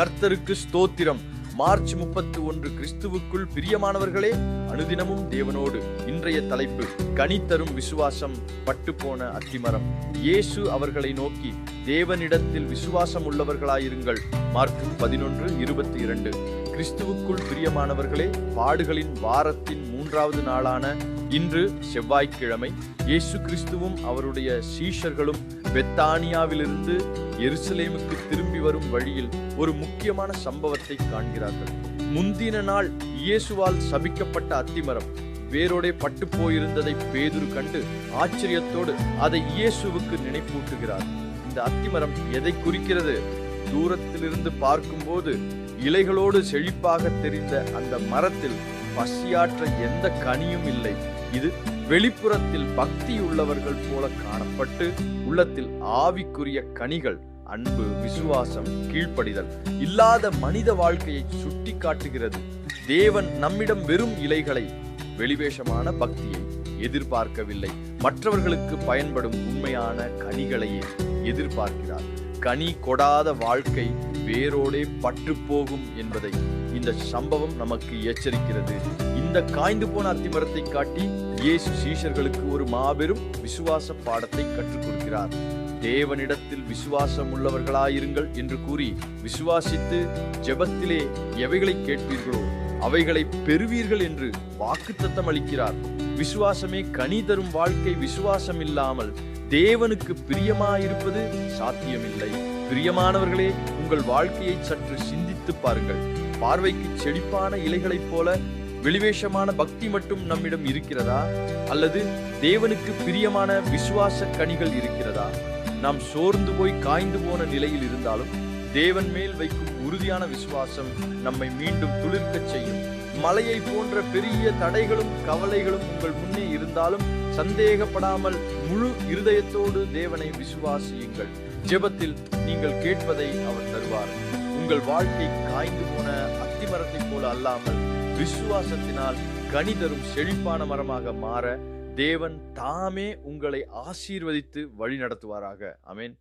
கர்த்தருக்கு ஸ்தோத்திரம். மார்ச் 31 கிறிஸ்துவுக்குள் பிரியமானவர்களே, அனுதினமும் தேவனோடு. இன்றைய தலைப்பு, கனி தரும் விசுவாசம் பட்டுப்போன அத்திமரம். இயேசு அவர்களை நோக்கி, தேவனிடத்தில் விசுவாசம் உள்ளவர்களாயிருங்கள். மார்க் 11:22. கிறிஸ்துவுக்குள் பிரியமானவர்களே, பாடுகளின் வாரத்தின் 3வது நாளான இன்று செவ்வாய்க்கிழமை இயேசு கிறிஸ்துவும் அவருடைய சீஷர்களும் பெத்தானியாவிலிருந்து எருசலேமுக்கு திரும்பி வரும் வழியில் ஒரு முக்கியமான சம்பவத்தை காண்கிறார்கள். முந்தின நாள் இயேசுவால் சபிக்கப்பட்ட அத்திமரம் வேரோடே பட்டு போயிருந்ததை பேதுரு கண்டு ஆச்சரியத்தோடு அதை இயேசுவுக்கு நினைப்பூட்டுகிறார். இந்த அத்திமரம் எதை குறிக்கிறது? தூரத்திலிருந்து பார்க்கும்போது இலைகளோடு செழிப்பாக தெரிந்த அந்த மரத்தில் பசியாற்ற எந்த கனியும் இல்லை. இது வெளிப்புறத்தில் பக்தி உள்ளவர்கள் போல காணப்பட்டு உள்ளத்தில் ஆவிக்குரிய கனிகள், அன்பு, விசுவாசம், கீழ்ப்படிதல் இல்லாத மனித வாழ்க்கையை சுட்டி காட்டுகிறது. தேவன் நம்மிடம் வெறும் இலைகளை, வெளிவேஷமான பக்தியை எதிர்பார்க்கவில்லை. மற்றவர்களுக்கு பயன்படும் உண்மையான கனிகளையே எதிர்பார்க்கிறார். கனி கொடாத வாழ்க்கை வேரோடே பற்று போகும் என்பதை இந்த சம்பவம் நமக்கு எச்சரிக்கிறது. இந்த காய்ந்து போன அத்திமரத்தை காட்டி இயேசு சீஷர்களுக்கு ஒரு மாபெரும் விசுவாச பாடத்தை கற்றுக் கொடுக்கிறார். தேவனிடத்தில் விசுவாசம் உள்ளவர்களாயிருங்கள் என்று கூறி, விசுவாசித்து ஜெபத்திலே எவைகளை கேட்பீர்களோ அவைகளை பெறுவீர்கள் என்று வாக்குத்தத்தம் அளிக்கிறார். விசுவாசமே கனி தரும் வாழ்க்கை. விசுவாசம் இல்லாமல் தேவனுக்கு பிரியமாயிருப்பது சாத்தியமில்லை. பிரியமானவர்களே, உங்கள் வாழ்க்கையை சற்று சிந்தித்து பாருங்கள். பார்வைக்கு செழிப்பான இலைகளைப் போல வெளிவேஷமான பக்தி மட்டும் நம்மிடம் இருக்கிறதா? அல்லது தேவனுக்கு பிரியமான விசுவாச கனிகள் இருக்கிறதா? நாம் சோர்ந்து போய் காய்ந்து போன நிலையில் இருந்தாலும் தேவன் மேல் வைக்கும் உறுதியான விசுவாசம் நம்மை மீண்டும் துளிர்க்கச் செய்யும். மலையை போன்ற பெரிய தடைகளும் கவலைகளும் உங்கள் முன்னே இருந்தாலும் சந்தேகப்படாமல் முழு இருதயத்தோடு தேவனை விசுவாசியுங்கள். ஜெபத்தில் நீங்கள் கேட்பதை அவர் தருவார். உங்கள் வாழ்க்கை காய்ந்து போன அத்திமரத்தை போல அல்லாமல் விசுவாசத்தினால் கனி தரும் செழிப்பான மரமாக மாற தேவன் தாமே உங்களை ஆசீர்வதித்து வழி நடத்துவாராக. ஆமென்.